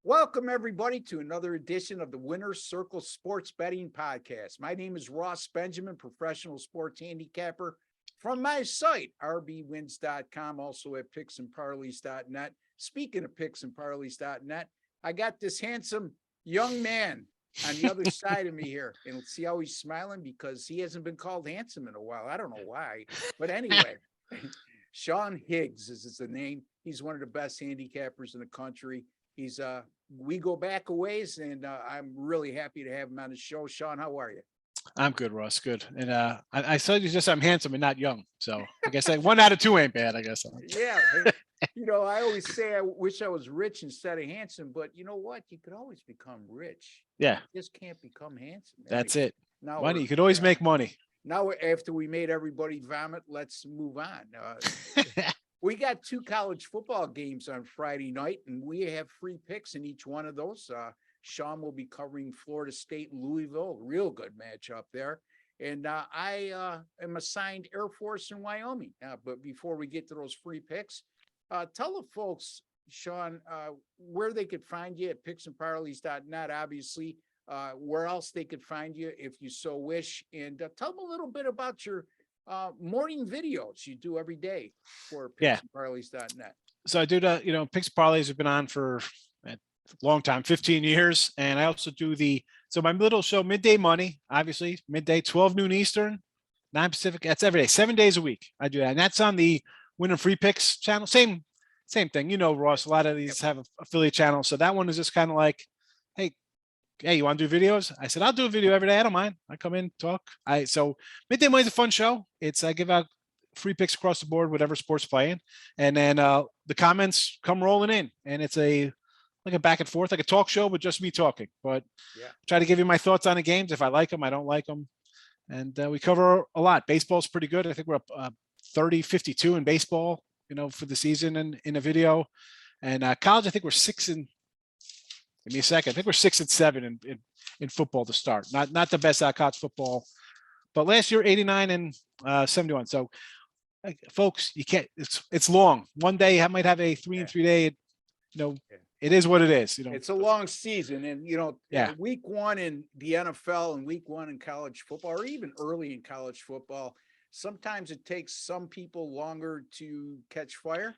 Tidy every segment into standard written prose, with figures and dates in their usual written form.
Welcome, everybody, to another edition of the Winner's Circle Sports Betting Podcast. My name is Ross Benjamin, professional sports handicapper from my site, rbwins.com, also at picksandparleys.net. Speaking of picksandparleys.net, I got this handsome young man on the other side of me here. And see how he's smiling because he hasn't been called handsome in a while. I don't know why. But anyway, Sean Higgs is the name. He's one of the best handicappers in the country. We go back a ways, and I'm really happy to have him on the show. Sean, how are you? I'm good, Ross. Good. And I saw you just I'm handsome and not young. So I guess like 1 out of 2 ain't bad, I guess. Yeah. I always say I wish I was rich instead of handsome, but you know what? You could always become rich. Yeah. You just can't become handsome. That's it. Now Money. You could always make money. Now, after we made everybody vomit, let's move on. We got 2 college football games on Friday night, and we have free picks in each one of those. Sean will be covering Florida State and Louisville, real good matchup there. And I am assigned Air Force in Wyoming. But before we get to those free picks, tell the folks, Sean, where they could find you at picksandparleys.net, obviously, where else they could find you if you so wish. And tell them a little bit about your morning videos you do every day for picksandparleys.net. So I do the, Picks Parlays have been on for a long time, 15 years. And I also do my little show, Midday Money, obviously, midday, 12 noon Eastern, 9 Pacific. That's every day, 7 days a week. I do that. And that's on the Win and Free Picks channel. Same thing. Ross, a lot of these have affiliate channels. So that one is just kind of like, hey, you want to do videos? I said, I'll do a video every day. I don't mind. I come in, talk. So Midday Money is a fun show. I give out free picks across the board, whatever sport's playing. And then the comments come rolling in. And it's like a back and forth, like a talk show, but just me talking. But try to give you my thoughts on the games. If I like them, I don't like them. And we cover a lot. Baseball's pretty good. I think we're up 30-52 in baseball, for the season in a video. And college, I think we're 6 and give me a second. I think we're 6 and 7 in football to start. Not the best out college football, but last year 89 and 71. So, folks, you can't. It's long. One day I might have a 3-3 day. It is what it is. It's a long season, and week 1 in the NFL and week 1 in college football, or even early in college football, sometimes it takes some people longer to catch fire.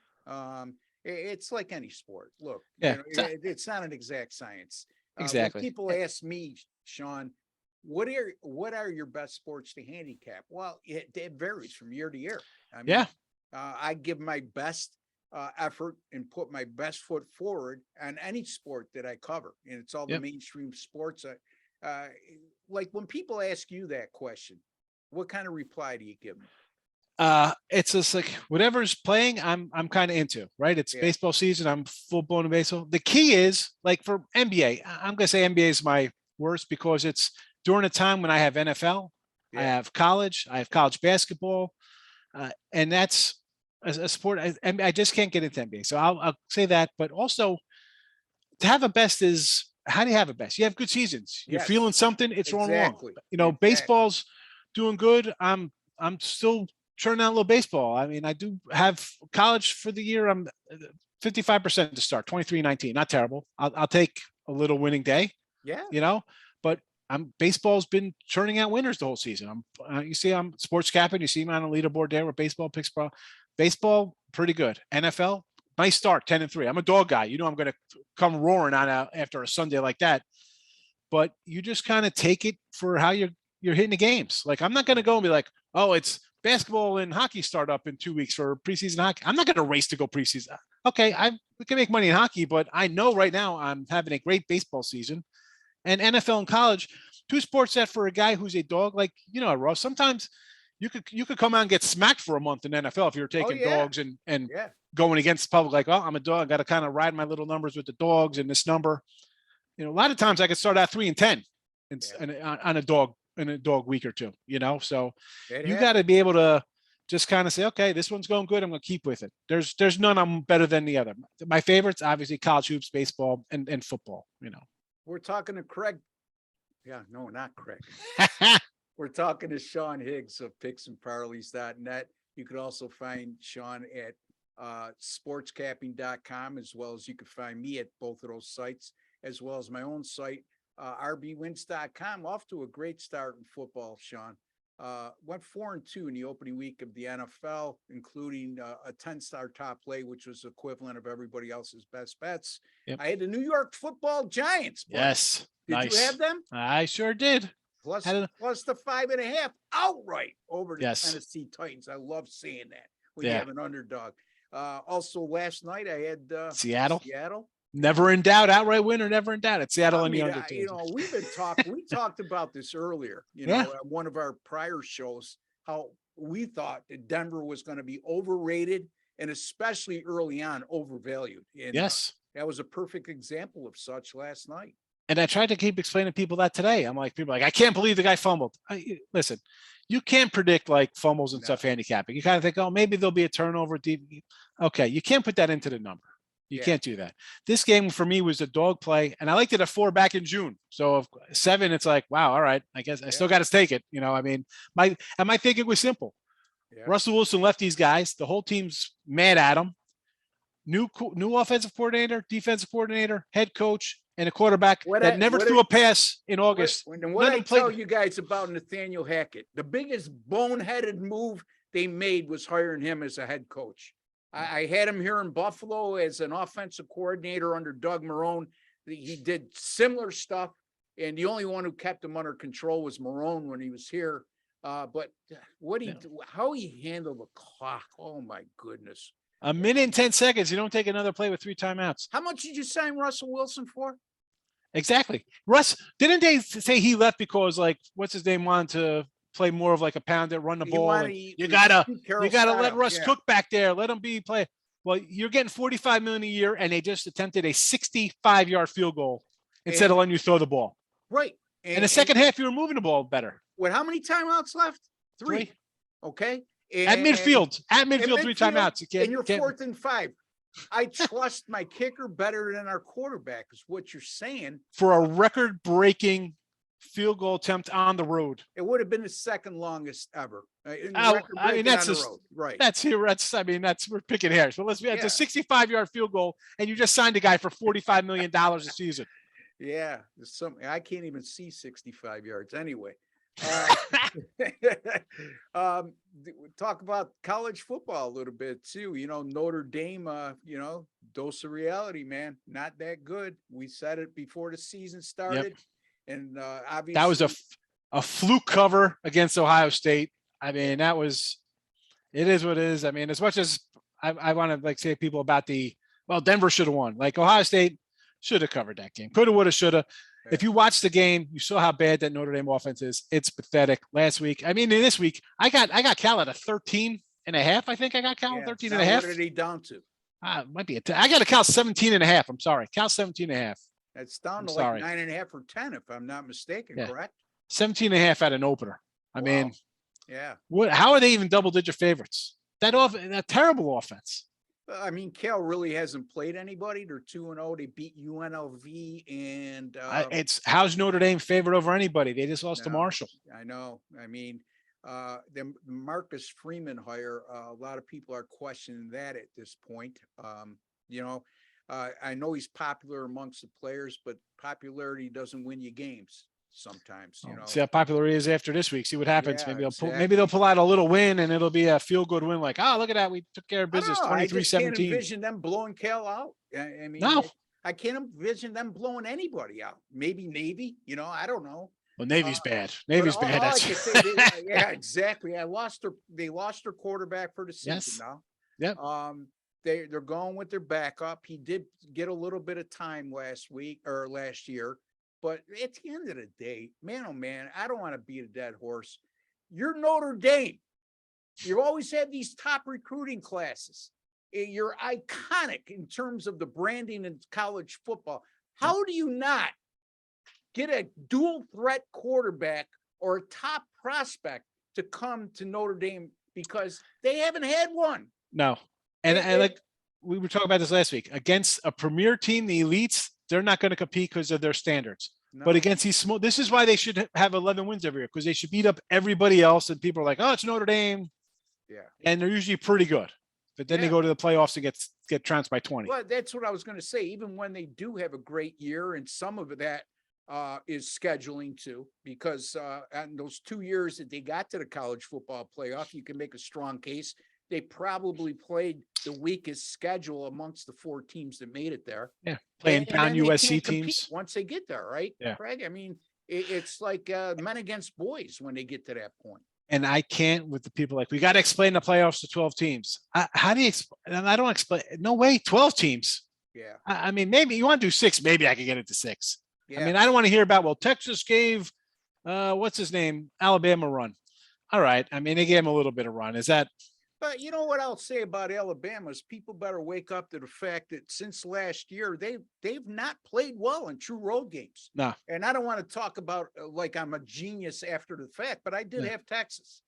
It's like any sport. Look, it's not an exact science. Exactly. When people ask me, Sean, what are your best sports to handicap? Well, it varies from year to year. I give my best effort and put my best foot forward on any sport that I cover, and it's all the mainstream sports. Like when people ask you that question, what kind of reply do you give them? It's just like whatever's playing, I'm kind of into, right? It's baseball season. I'm full blown in baseball. The key is like for NBA, I'm going to say NBA is my worst because it's during a time when I have NFL, I have college basketball, and that's a sport. I just can't get into NBA. So I'll say that, but also to have a best is, how do you have a best? You have good seasons. You're feeling something. It's wrong. Baseball's doing good. I'm still churning out a little baseball. I mean, I do have college for the year. I'm 55% to start, 23-19. Not terrible. I'll take a little winning day. But baseball's been churning out winners the whole season. I'm sports capping. You see me on a leaderboard there with baseball picks. Baseball, pretty good. NFL, nice start, 10-3. I'm a dog guy. I'm going to come roaring on after a Sunday like that. But you just kind of take it for how you're hitting the games. Like, I'm not going to go and be like, oh, it's basketball and hockey start up in 2 weeks for preseason hockey. I'm not going to race to go preseason. Okay, we can make money in hockey, but I know right now I'm having a great baseball season. And NFL and college, 2 sports that for a guy who's a dog, like, Ross, sometimes you could come out and get smacked for a month in NFL if you're taking dogs and going against the public, like, oh, I'm a dog. I got to kind of ride my little numbers with the dogs and this number. A lot of times I could start out 3-10 on a dog in a dog week or 2, so you got to be able to just kind of say, okay, this one's going good. I'm going to keep with it. There's none I'm better than the other. My favorites, obviously, college hoops, baseball, and football. We're talking to Craig. Yeah, no, not Craig. We're talking to Sean Higgs of picksandparleys.net. You could also find Sean at sportscapping.com, as well as you can find me at both of those sites, as well as my own site, rbwins.com. Off to a great start in football, Sean. Went 4-2 in the opening week of the NFL, including a 10-star top play, which was equivalent of everybody else's best bets. Yep. I had the New York Football Giants. Buddy. Yes. Did nice. you have them? I sure did. Plus the 5.5 outright over the Yes. Tennessee Titans. I love seeing that when you have an underdog. Also, last night I had Seattle. Seattle. Never in doubt. Outright winner, never in doubt. It's Seattle and the under. You know, we've been talking. We talked about this earlier. You know, at one of our prior shows, how we thought that Denver was going to be overrated and especially early on overvalued. And, yes, that was a perfect example of such last night. And I tried to keep explaining to people that today. I'm like, people are like, I can't believe the guy fumbled. Listen, you can't predict like fumbles and stuff handicapping. You kind of think, oh, maybe there'll be a turnover. Okay, you can't put that into the number. You can't do that. This game for me was a dog play, and I liked it at 4 back in June. So 7, it's like, wow, all right. I guess I still got to take it. You know, I mean, my thinking was simple. Russell Wilson left these guys. The whole team's mad at him. New offensive coordinator, defensive coordinator, head coach, and a quarterback that never threw a pass in August. What I tell you guys about Nathaniel Hackett, the biggest boneheaded move they made was hiring him as a head coach. I had him here in Buffalo as an offensive coordinator under Doug Marrone. He did similar stuff, and the only one who kept him under control was Marrone when he was here. But how he handled the clock, oh my goodness. 1 minute and 10 seconds. You don't take another play with 3 timeouts. How much did you sign Russell Wilson for? Exactly. Russ, didn't they say he left because like, what's his name, wanted to play more of like a pounder, run the ball? You gotta let Russ cook back there. Let him play. Well, you're getting $45 million a year, and they just attempted a 65-yard field goal instead of letting you throw the ball. Right. And the second half, you were moving the ball better. What? How many timeouts left? 3. Okay. At midfield, 3 timeouts. And you're 4th and 5. I trust my kicker better than our quarterback, is what you're saying. For a record-breaking field goal attempt on the road, it would have been the second longest ever. I mean, that's just right. That's here. We're picking hairs. But it's a 65-yard field goal, and you just signed a guy for $45 million a season. Yeah, I can't even see 65 yards anyway. Talk about college football a little bit too. You know, Notre Dame, dose of reality, man, not that good. We said it before the season started. And obviously that was a fluke cover against Ohio State. I mean, it is what it is. I mean, as much as I want to say people about Denver should have won. Like Ohio State should have covered that game. Coulda, woulda, shoulda. If you watch the game, you saw how bad that Notre Dame offense is. It's pathetic. Last week, I mean, this week, I got Cal at a 13.5. I think I got Cal 13.5. What are they down to? Might be I got a Cal 17.5. I'm sorry, Cal 17.5. That's down to like 9.5 or 10, if I'm not mistaken. Correct. 17.5 at an opener. I mean, what? How are they even double-digit favorites? That terrible offense. I mean, Cal really hasn't played anybody. They're 2-0. They beat UNLV, and how's Notre Dame favored over anybody? They just lost to Marshall. I know. I mean, the Marcus Freeman hire. A lot of people are questioning that at this point. I know he's popular amongst the players, but popularity doesn't win you games. Sometimes, see how popular he is after this week. See what happens. Maybe they'll pull out a little win, and it'll be a feel good win. Like, look at that, we took care of business. 23-17. I just can't envision them blowing Cal out. I mean, no, I can't envision them blowing anybody out. Maybe Navy. I don't know. Well, Navy's bad. Navy's bad. All I can say, exactly. They lost their quarterback for the season now. Yep. They're going with their backup. He did get a little bit of time last year. But at the end of the day, man, oh man, I don't want to beat a dead horse. You're Notre Dame. You always have these top recruiting classes. You're iconic in terms of the branding in college football. How do you not get a dual threat quarterback or a top prospect to come to Notre Dame? Because they haven't had one. No. And like we were talking about this last week, against a premier team, the elites, they're not going to compete because of their standards. No. But against these small, this is why they should have 11 wins every year, because they should beat up everybody else. And people are like, oh, it's Notre Dame. Yeah. And they're usually pretty good. but then they Yeah. go to the playoffs and get trounced by 20. Well, that's what I was going to say. Even when they do have a great year, and some of that is scheduling too, because in those 2 years that they got to the college football playoff, you can make a strong case. They probably played the weakest schedule amongst the 4 teams that made it there. Yeah, playing And down then they USC can't compete teams. once they get there, right, Yeah. Craig? I mean, it's like men against boys when they get to that point. And I can't with the people like, we got to explain the playoffs to 12 teams. How do you explain? And I don't explain. No way, 12 teams. Yeah. I mean, maybe you want to do 6. Maybe I could get it to 6. Yeah. I mean, I don't want to hear about, well, Texas gave, what's his name? Alabama a run. All right. I mean, they gave him a little bit of run. Is that? But you know what I'll say about Alabama is people better wake up to the fact that since last year, they've not played well in true road games. No. And I don't want to talk about like I'm a genius after the fact, but I did have Texas.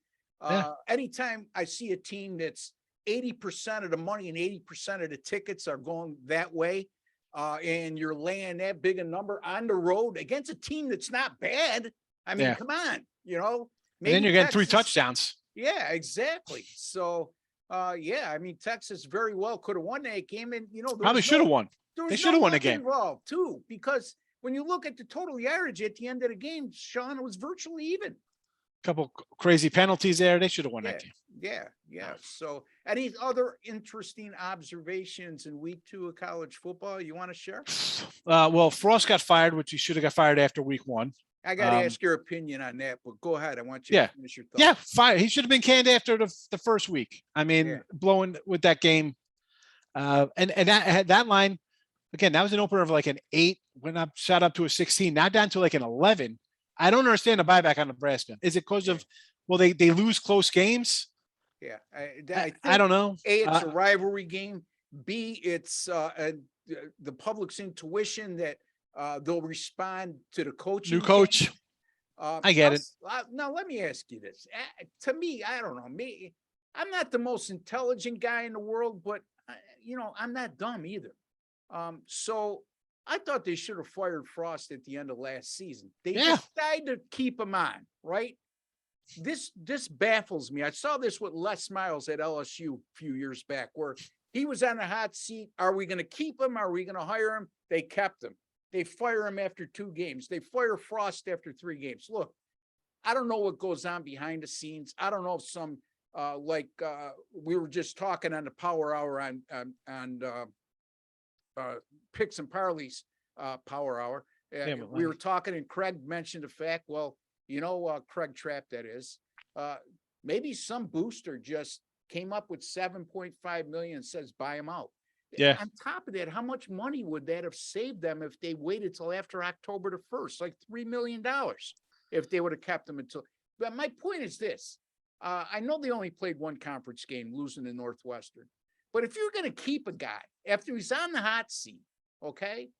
Anytime I see a team that's 80% of the money and 80% of the tickets are going that way, and you're laying that big a number on the road against a team that's not bad. I mean, come on, you know. And then you're getting 3 Texas, touchdowns. Yeah, exactly. So, yeah, I mean, Texas very well could have won that game, and you know, Probably should have won. They should have won the game involved too, because when you look at the total yardage at the end of the game, Sean, it was virtually even. Couple crazy penalties there. They should have won that game. Yeah. So, any other interesting observations in week 2 of college football you want to share? Well, Frost got fired, which he should have got fired after week 1. I got to ask your opinion on that, but go ahead. I want you to finish your thoughts. Yeah, fired. He should have been canned after the first week. I mean, blowing with that game. And that line, again, that was an opener of like an 8, went up, shot up to a 16, now down to like an 11. I don't understand the buyback on Nebraska. Is it because of, well, they lose close games? Yeah. I don't know. A, it's a rivalry game. B, it's the public's intuition that they'll respond to the coach. New coach. I get it. Now, let me ask you this. To me, I don't know. I'm not the most intelligent guy in the world, but, you know, I'm not dumb either. So I thought they should have fired Frost at the end of last season. They decided to keep him on, right? This baffles me. I saw this with Les Miles at LSU a few years back, where he was on a hot seat. Are we going to keep him? Are we going to hire him? They kept him. They fire him after 2 games. They fire Frost after 3 games. Look, I don't know what goes on behind the scenes. I don't know if some we were just talking on the Power Hour on Picks and Parlays Power Hour. We were talking, and Craig mentioned the fact, well, you know, Craig Trapp, that is, maybe some booster just came up with 7.5 million and says buy him out. Yeah. On top of that, how much money would that have saved them if they waited till after October the 1st? Like $3 million if they would have kept them until. But my point is this. I know they only played 1 conference game, losing to Northwestern. But if you're going to keep a guy after he's on the hot seat, okay,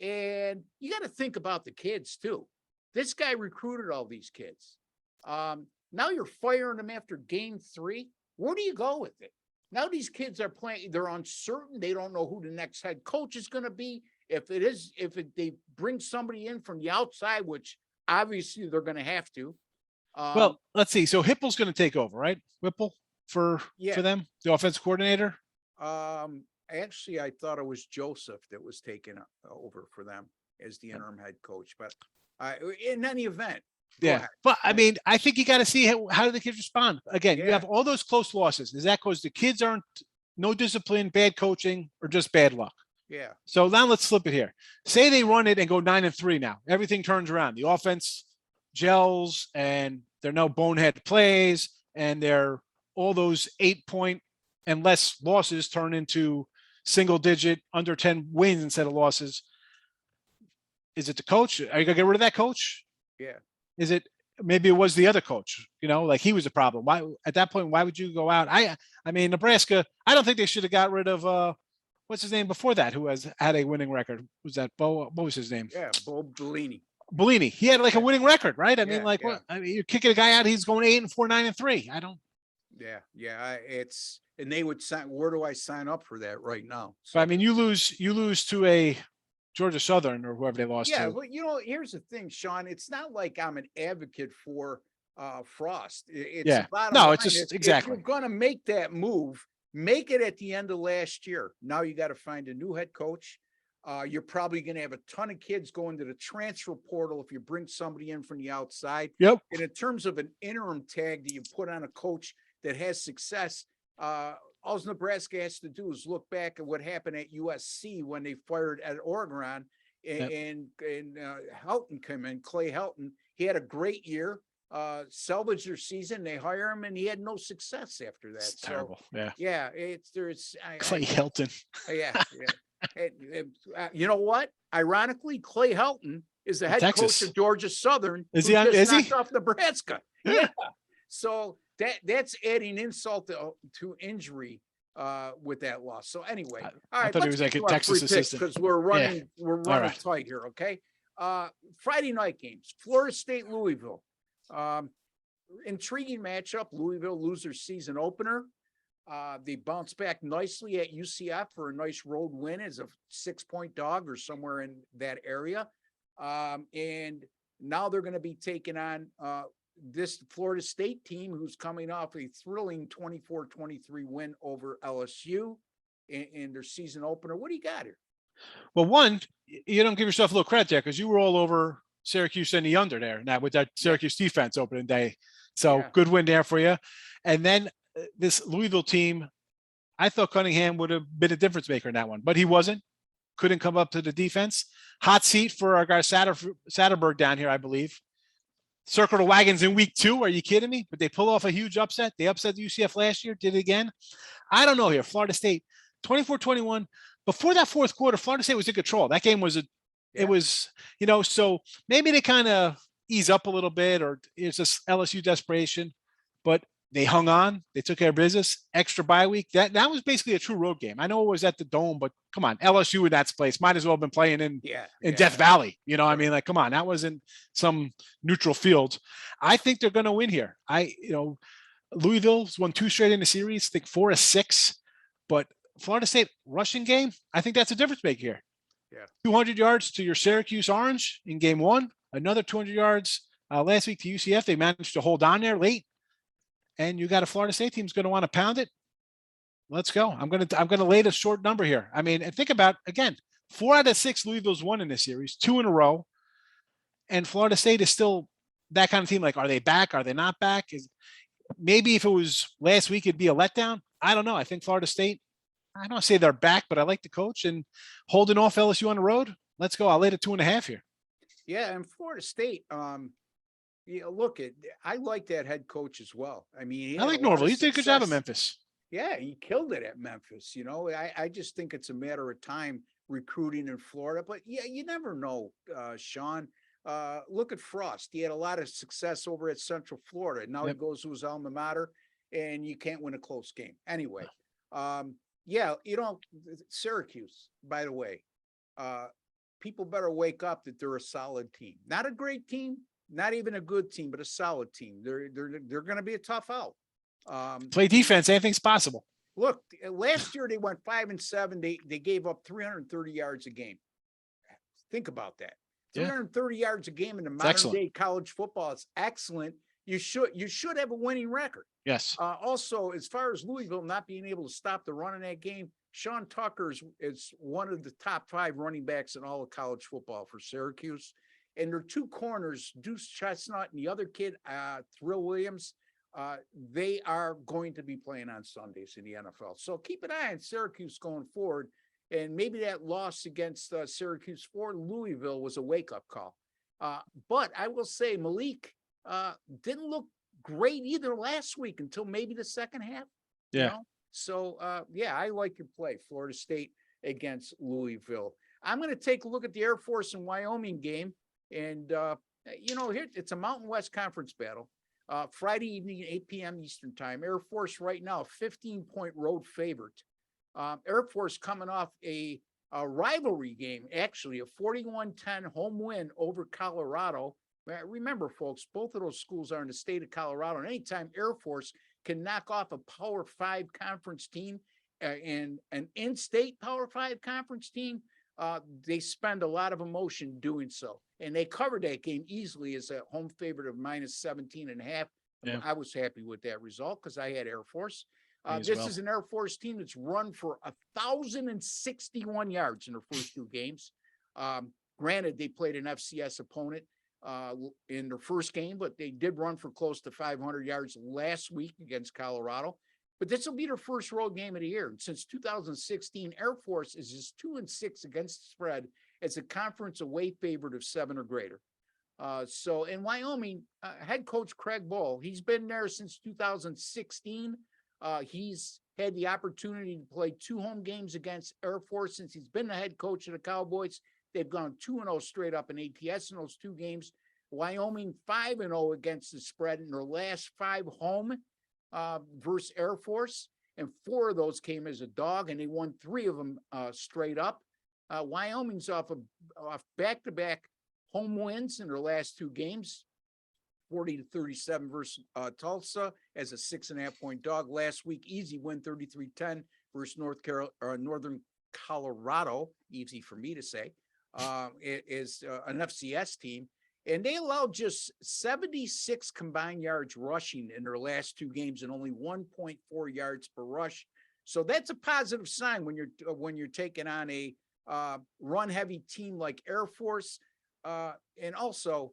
and you got to think about the kids too. This guy recruited all these kids. Now you're firing them after game 3. Where do you go with it? Now these kids are playing, they're uncertain. They don't know who the next head coach is going to be. They bring somebody in from the outside, which obviously they're going to have to. Well, let's see. So Hipple's going to take over, right? Whipple for them, the offensive coordinator. Actually, I thought it was Joseph that was taken over for them as the interim head coach, but in any event. But I mean, I think you got to see how do the kids respond. Again, you have all those close losses. Is that because the kids aren't no discipline, bad coaching, or just bad luck? Yeah. So now let's flip it here. Say they run it and go 9-3 now. Everything turns around. The offense gels and there are no bonehead plays, and they're all those 8-point and less losses turn into single digit under 10 wins instead of losses. Is it the coach? Are you gonna get rid of that coach? Yeah. Is it maybe it was the other coach, you know, like he was a problem. Why at that point, why would you go out? I mean, Nebraska, I don't think they should have got rid of what's his name before that, who had a winning record. Was that Bo? What was his name? Yeah, Bo Bellini. Bellini. He had like a winning record, right? I mean, like what? I mean, you're kicking a guy out, he's going 8-4, 9-3. I don't. Yeah. And they would sign. Where do I sign up for that right now? So I mean, you lose to a Georgia Southern or whoever they lost to. Yeah, but you know, here's the thing, Sean. It's not like I'm an advocate for Frost. It's no, line. it's just If exactly. you're going to make that move, make it at the end of last year. Now you got to find a new head coach. You're probably going to have a ton of kids going to the transfer portal if you bring somebody in from the outside. Yep. And in terms of an interim tag that you put on a coach that has success, all Nebraska has to do is look back at what happened at USC when they fired Ed Orgeron and Helton came in, Clay Helton. He had a great year, salvaged their season. They hire him, and he had no success after that. It's terrible. Yeah. Yeah, Clay Helton. Yeah. You know what? Ironically, Clay Helton is the head coach of Georgia Southern. Is he on? Is he off Nebraska? Yeah. So that's adding insult to injury with that loss. So anyway, all right. I thought he was like a Texas assistant because we're running tight here. Okay. Friday night games: Florida State, Louisville. Intriguing matchup. Louisville lose their season opener. They bounced back nicely at UCF for a nice road win as a 6-point dog or somewhere in that area. And now they're going to be taking on this Florida State team who's coming off a thrilling 24-23 win over LSU in their season opener. What do you got here? Well, one, you don't give yourself a little credit there because you were all over Syracuse and the under there now with that Syracuse defense opening day. So good win there for you. And then this Louisville team, I thought Cunningham would have been a difference maker in that one, but he wasn't. Couldn't come up to the defense. Hot seat for our guy Satterberg down here, I believe. Circle the wagons in week 2. Are you kidding me? But they pull off a huge upset. They upset the UCF last year, did it again. I don't know here. Florida State, 24-21. Before that fourth quarter, Florida State was in control. That game was it was, so maybe they kind of ease up a little bit, or it's just LSU desperation, but they hung on. They took care of business. Extra bye week. That was basically a true road game. I know it was at the Dome, but come on, LSU in that place might as well have been playing in Death Valley. I mean, like, come on, that wasn't some neutral field. I think they're going to win here. Louisville's won 2 straight in the series. I think 4 of 6, but Florida State rushing game, I think that's a difference maker here. Yeah, 200 yards to your Syracuse Orange in game 1. Another 200 yards last week to UCF. They managed to hold on there late. And you got a Florida State team's going to want to pound it. Let's go. I'm going to lay the short number here. I mean, and think about, again, 4 out of 6 Louisville's won in this series, 2 in a row. And Florida State is still that kind of team. Like, are they back? Are they not back? Maybe if it was last week, it'd be a letdown. I don't know. I think Florida State, I don't say they're back, but I like the coach and holding off LSU on the road. Let's go. I'll lay the 2.5 here. Yeah. And Florida State, look, I like that head coach as well. I mean, I like Norville. He did a good job at Memphis. Yeah, he killed it at Memphis. I just think it's a matter of time recruiting in Florida. But yeah, you never know, Sean. Look at Frost. He had a lot of success over at Central Florida. Now he goes to his alma mater, and you can't win a close game. Anyway, Syracuse, by the way, people better wake up that they're a solid team. Not a great team. Not even a good team, but a solid team. They're going to be a tough out. Play defense. Anything's possible. Look, last year they went 5-7. They gave up 330 yards a game. Think about that. 330 yards a game in the modern day college football is excellent. You should have a winning record. Yes. Also, as far as Louisville not being able to stop the run in that game, Sean Tucker is one of the top 5 running backs in all of college football for Syracuse. And their 2 corners, Deuce Chestnut and the other kid, Thrill Williams, they are going to be playing on Sundays in the NFL. So keep an eye on Syracuse going forward. And maybe that loss against Syracuse for Louisville was a wake-up call. But I will say Malik didn't look great either last week until maybe the second half. Yeah. So, I like your play, Florida State against Louisville. I'm going to take a look at the Air Force and Wyoming game. And, here it's a Mountain West Conference battle. Friday evening, 8 p.m. Eastern time. Air Force right now, 15-point road favorite. Air Force coming off a rivalry game, actually, a 41-10 home win over Colorado. Remember, folks, both of those schools are in the state of Colorado. And anytime Air Force can knock off a Power 5 conference team and an in-state Power 5 conference team, they spend a lot of emotion doing so. And they covered that game easily as a home favorite of -17.5. Yeah. I was happy with that result because I had Air Force. This is an Air Force team that's run for 1,061 yards in their first 2 games. Granted, they played an FCS opponent in their first game, but they did run for close to 500 yards last week against Colorado. But this will be their first road game of the year. Since 2016, Air Force is just 2-6 against the spread as a conference away favorite of 7 or greater. So in Wyoming, head coach Craig Bohl, he's been there since 2016. He's had the opportunity to play 2 home games against Air Force since he's been the head coach of the Cowboys. They've gone 2-0 straight up in ATS in those 2 games. Wyoming 5-0 against the spread in their last 5 home versus Air Force, and 4 of those came as a dog, and they won 3 of them straight up. Wyoming's off back-to-back home wins in their last 2 games, 40-37 versus Tulsa as a 6.5-point dog. Last week, easy win, 33-10 versus Northern Colorado. Easy for me to say. It is an FCS team, and they allowed just 76 combined yards rushing in their last 2 games and only 1.4 yards per rush. So that's a positive sign when you're taking on a run-heavy team like Air Force. And also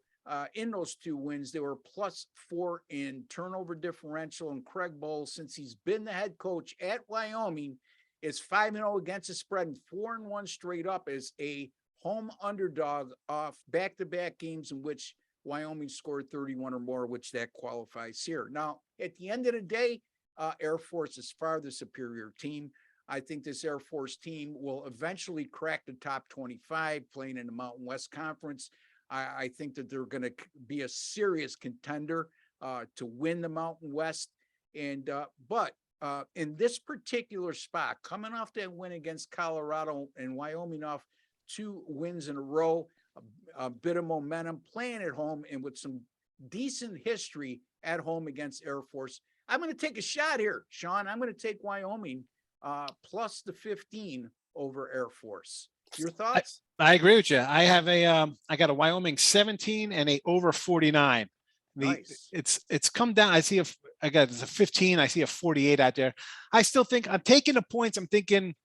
in those 2 wins, they were +4 in turnover differential. And Craig Bohl, since he's been the head coach at Wyoming, is 5-0 against the spread and 4-1 straight up as a home underdog off back-to-back games in which Wyoming scored 31 or more, which that qualifies here. Now, at the end of the day, Air Force is far the superior team. I think this Air Force team will eventually crack the top 25 playing in the Mountain West Conference. I think that they're going to be a serious contender to win the Mountain West. And but in this particular spot, coming off that win against Colorado and Wyoming off 2 wins in a row, a bit of momentum, playing at home and with some decent history at home against Air Force, I'm going to take a shot here, Sean. I'm going to take Wyoming plus the 15 over Air Force. Your thoughts? I agree with you. I have I got a Wyoming 17 and a over 49. Nice. It's come down. It's a 15. I see a 48 out there. I still think I'm taking the points. I'm thinking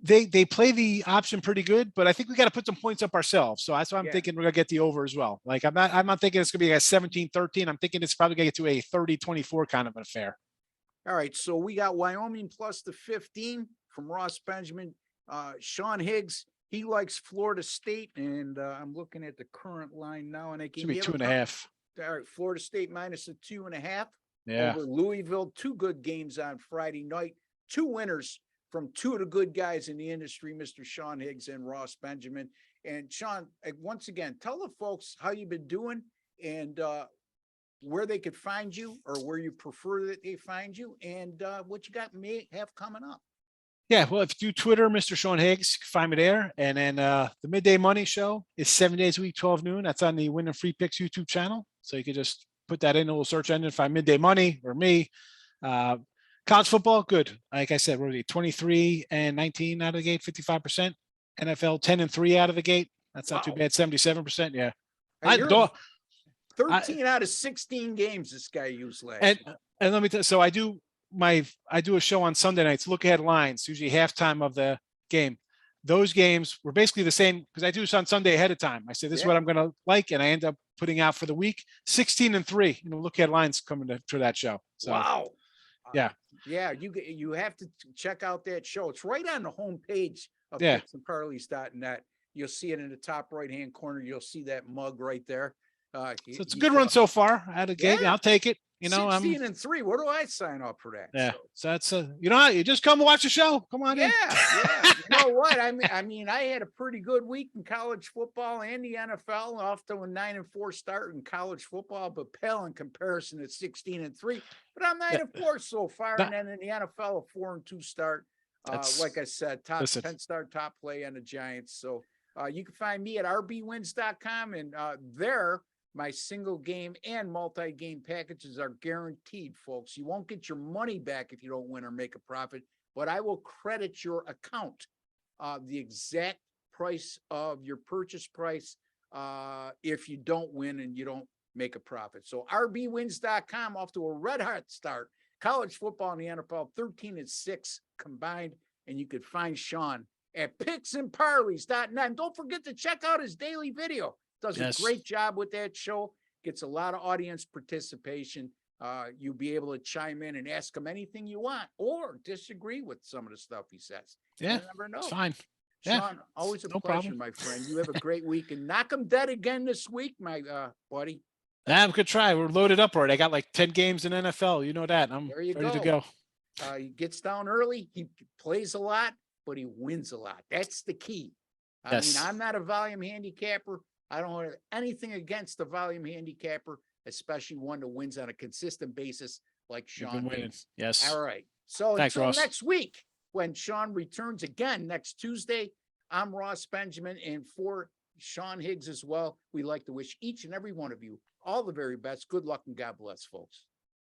they play the option pretty good, but I think we got to put some points up ourselves. So that's why I'm thinking we're gonna get the over as well. Like I'm not thinking it's gonna be a 17-13. I'm thinking it's probably gonna get to a 30-24 kind of an affair. All right. So we got Wyoming plus the 15 from Ross Benjamin. Sean Higgs, he likes Florida State, and I'm looking at the current line now, and it should be 2.5. All right, Florida State minus a 2.5 over Louisville. 2 good games on Friday night, 2 winners from 2 of the good guys in the industry, Mr. Sean Higgs and Ross Benjamin. And Sean, once again, tell the folks how you've been doing and where they could find you, or where you prefer that they find you, and what you may have coming up. Yeah, well, if you do Twitter, Mr. Sean Higgs, you can find me there. And then the Midday Money Show is 7 days a week, 12 noon. That's on the Win and Free Picks YouTube channel. So you can just put that in a little search engine, find Midday Money or me. College football, good. Like I said, we're 23-19 out of the gate, 55%. NFL 10-3 out of the gate. That's not too bad. 77%. Yeah. 13 out of 16 games this guy used last year. And let me tell you, so I do a show on Sunday nights, look ahead lines, usually halftime of the game. Those games were basically the same because I do this on Sunday ahead of time. I say, this is what I'm going to like. And I end up putting out for the week 16-3, look ahead lines coming to that show. So, wow. Yeah. Yeah. You have to check out that show. It's right on the homepage of picksandparleys.net. You'll see it in the top right-hand corner. You'll see that mug right there. So it's a good run so far out of the gate. I'll take it. 16-3. Where do I sign up for that? Yeah. So that's you just come watch the show. Come on in. Yeah. You know what? I mean, I had a pretty good week in college football and the NFL, off to a 9-4 start in college football, but pale in comparison to 16-3. But I'm 9-4 so far, and then in the NFL, a 4-2 start. Like I said, 10 star top play on the Giants. So you can find me at rbwins.com, and there. My single game and multi-game packages are guaranteed, folks. You won't get your money back if you don't win or make a profit, but I will credit your account the exact price of your purchase price if you don't win and you don't make a profit. So rbwins.com, off to a red hot start college football and the NFL, 13-6 combined. And you could find Sean at picksandparleys.net. And don't forget to check out his daily video. Does a great job with that show. Gets a lot of audience participation. You'll be able to chime in and ask him anything you want or disagree with some of the stuff he says. Yeah, you never know. It's fine. Sean, always a pleasure, my friend. You have a great week and knock him dead again this week, my buddy. I'm gonna try. We're loaded up already. I got like 10 games in NFL. You know that. I'm There you ready to go. He gets down early. He plays a lot, but he wins a lot. That's the key. I mean, I'm not a volume handicapper. I don't have anything against the volume handicapper, especially one that wins on a consistent basis like Sean Higgs. Yes. All right. So Thanks, until Ross. next week, when Sean returns again next Tuesday, I'm Ross Benjamin, and for Sean Higgs as well, we like to wish each and every one of you all the very best. Good luck and God bless, folks.